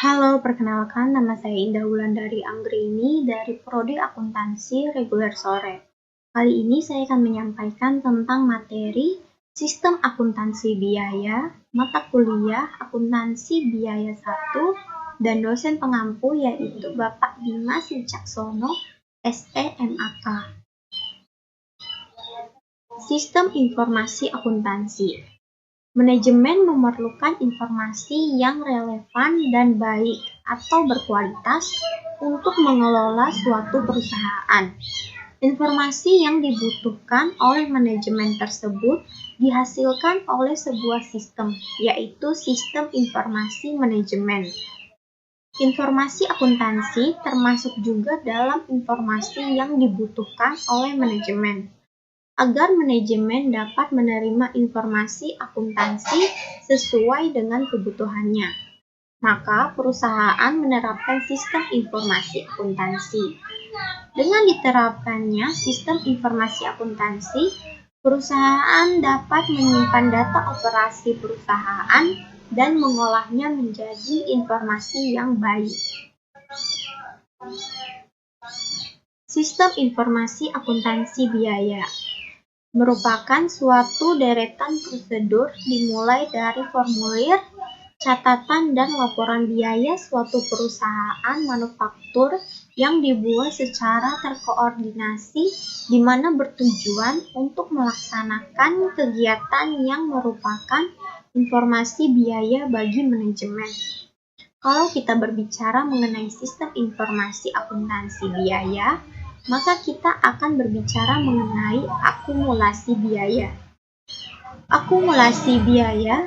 Halo, perkenalkan nama saya Indah Wulandari Anggrini dari Prodi Akuntansi Reguler Sore. Kali ini saya akan menyampaikan tentang materi Sistem Akuntansi Biaya, mata kuliah Akuntansi Biaya 1, dan dosen pengampu yaitu Bapak Dimas Wicaksono, SEMAK. Sistem Informasi Akuntansi. Manajemen memerlukan informasi yang relevan dan baik atau berkualitas untuk mengelola suatu perusahaan. Informasi yang dibutuhkan oleh manajemen tersebut dihasilkan oleh sebuah sistem, yaitu sistem informasi manajemen. Informasi akuntansi termasuk juga dalam informasi yang dibutuhkan oleh manajemen. Agar manajemen dapat menerima informasi akuntansi sesuai dengan kebutuhannya, maka perusahaan menerapkan sistem informasi akuntansi. Dengan diterapkannya sistem informasi akuntansi, perusahaan dapat menyimpan data operasi perusahaan dan mengolahnya menjadi informasi yang baik. Sistem informasi akuntansi biaya merupakan suatu deretan prosedur dimulai dari formulir, catatan, dan laporan biaya suatu perusahaan manufaktur yang dibuat secara terkoordinasi di mana bertujuan untuk melaksanakan kegiatan yang merupakan informasi biaya bagi manajemen. Kalau kita berbicara mengenai sistem informasi akuntansi biaya, maka kita akan berbicara mengenai akumulasi biaya. Akumulasi biaya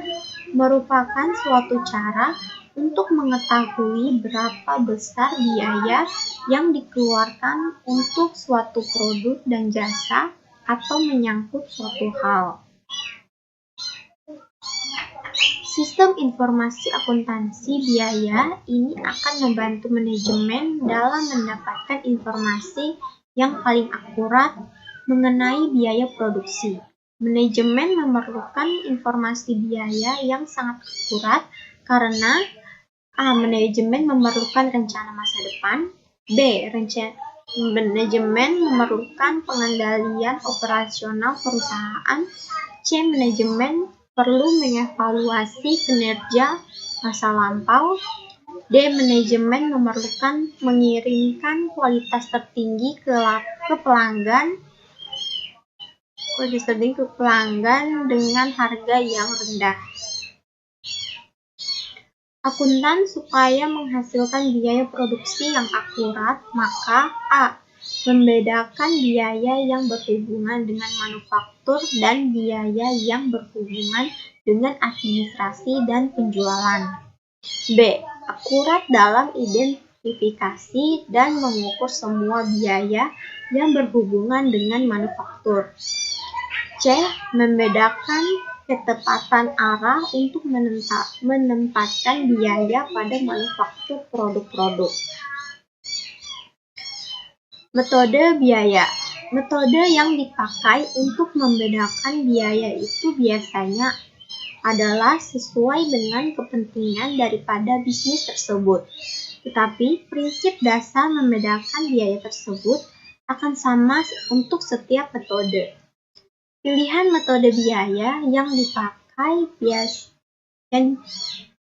merupakan suatu cara untuk mengetahui berapa besar biaya yang dikeluarkan untuk suatu produk dan jasa atau menyangkut suatu hal. Sistem informasi akuntansi biaya ini akan membantu manajemen dalam mendapatkan informasi yang paling akurat mengenai biaya produksi. Manajemen memerlukan informasi biaya yang sangat akurat karena A. Manajemen memerlukan rencana masa depan. B. Manajemen memerlukan pengendalian operasional perusahaan. C. Manajemen perlu mengevaluasi kinerja masa lampau. D. Manajemen memerlukan mengirimkan kualitas tertinggi ke pelanggan dengan harga yang rendah. Akuntan supaya menghasilkan biaya produksi yang akurat, maka A. Membedakan biaya yang berhubungan dengan manufaktur dan biaya yang berhubungan dengan administrasi dan penjualan. B. Akurat dalam identifikasi dan mengukur semua biaya yang berhubungan dengan manufaktur. C. Membedakan ketepatan arah untuk menempatkan biaya pada manufaktur produk-produk. Metode biaya. Metode yang dipakai untuk membedakan biaya itu biasanya adalah sesuai dengan kepentingan daripada bisnis tersebut. Tetapi prinsip dasar membedakan biaya tersebut akan sama untuk setiap metode. Pilihan metode biaya yang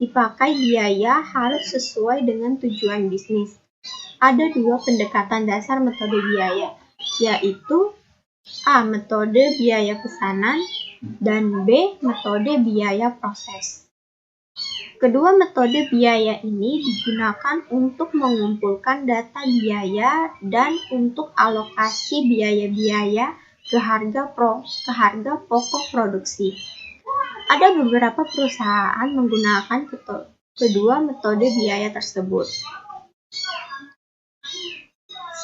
dipakai biaya harus sesuai dengan tujuan bisnis. Ada dua pendekatan dasar metode biaya, yaitu A. Metode biaya pesanan dan B. Metode biaya proses. Kedua metode biaya ini digunakan untuk mengumpulkan data biaya dan untuk alokasi biaya-biaya ke harga pokok produksi. Ada beberapa perusahaan menggunakan kedua metode biaya tersebut.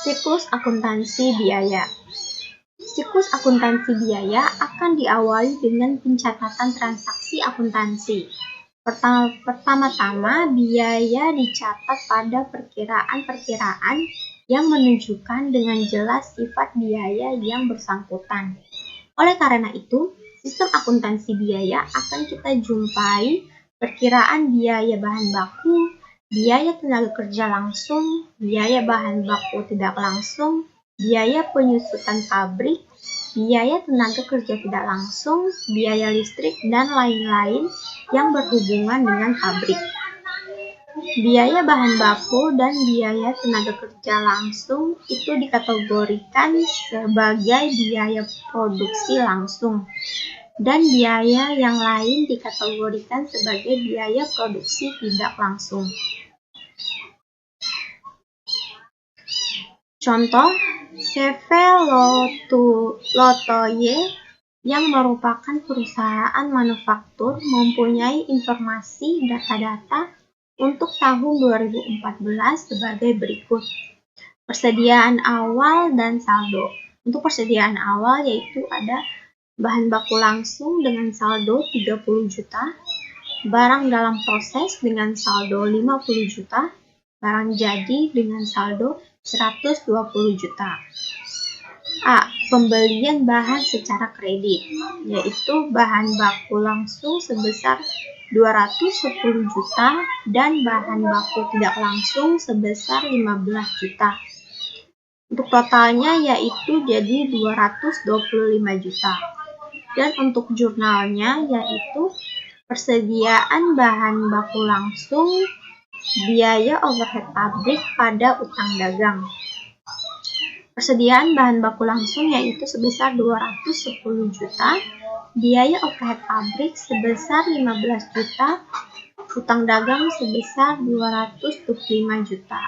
Siklus akuntansi biaya. Siklus akuntansi biaya akan diawali dengan pencatatan transaksi akuntansi. Pertama-tama, biaya dicatat pada perkiraan-perkiraan yang menunjukkan dengan jelas sifat biaya yang bersangkutan. Oleh karena itu, sistem akuntansi biaya akan kita jumpai perkiraan biaya bahan baku, biaya tenaga kerja langsung, biaya bahan baku tidak langsung, biaya penyusutan pabrik, biaya tenaga kerja tidak langsung, biaya listrik, dan lain-lain yang berhubungan dengan pabrik. Biaya bahan baku dan biaya tenaga kerja langsung itu dikategorikan sebagai biaya produksi langsung, dan biaya yang lain dikategorikan sebagai biaya produksi tidak langsung. Contoh, CV Lotoye yang merupakan perusahaan manufaktur mempunyai informasi data-data untuk tahun 2014 sebagai berikut. Persediaan awal dan saldo. Untuk persediaan awal yaitu ada bahan baku langsung dengan saldo 30 juta, barang dalam proses dengan saldo 50 juta, barang jadi dengan saldo 120 juta. A. Pembelian bahan secara kredit, yaitu bahan baku langsung sebesar 210 juta dan bahan baku tidak langsung sebesar 15 juta. Untuk totalnya yaitu jadi 225 juta. Dan untuk jurnalnya yaitu persediaan bahan baku langsung, biaya overhead pabrik pada utang dagang. Persediaan bahan baku langsung yaitu sebesar 210 juta, biaya overhead pabrik sebesar 15 juta, utang dagang sebesar 225 juta.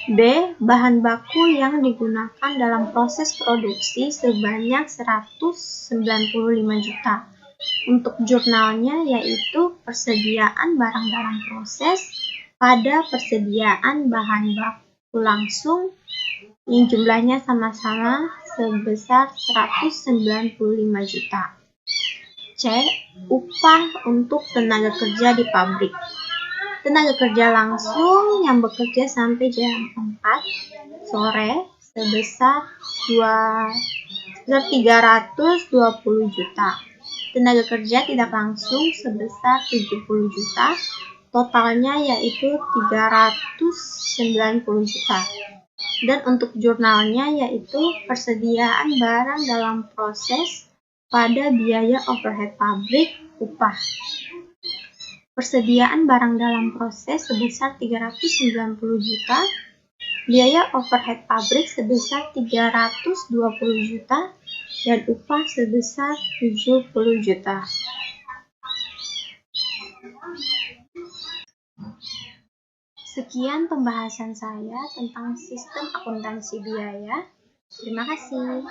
B. Bahan baku yang digunakan dalam proses produksi sebanyak 195 juta. Untuk jurnalnya yaitu persediaan barang dalam proses pada persediaan bahan baku langsung yang jumlahnya sama-sama sebesar 195 juta. C. Upah untuk tenaga kerja di pabrik. Tenaga kerja langsung yang bekerja sampai jam 4 sore sebesar 320 juta. Tenaga kerja tidak langsung sebesar 70 juta. Totalnya yaitu 390 juta. Dan untuk jurnalnya yaitu persediaan barang dalam proses pada biaya overhead pabrik upah. Persediaan barang dalam proses sebesar 390 juta, biaya overhead pabrik sebesar 320 juta, dan upah sebesar 70 juta. Sekian pembahasan saya tentang sistem akuntansi biaya. Terima kasih.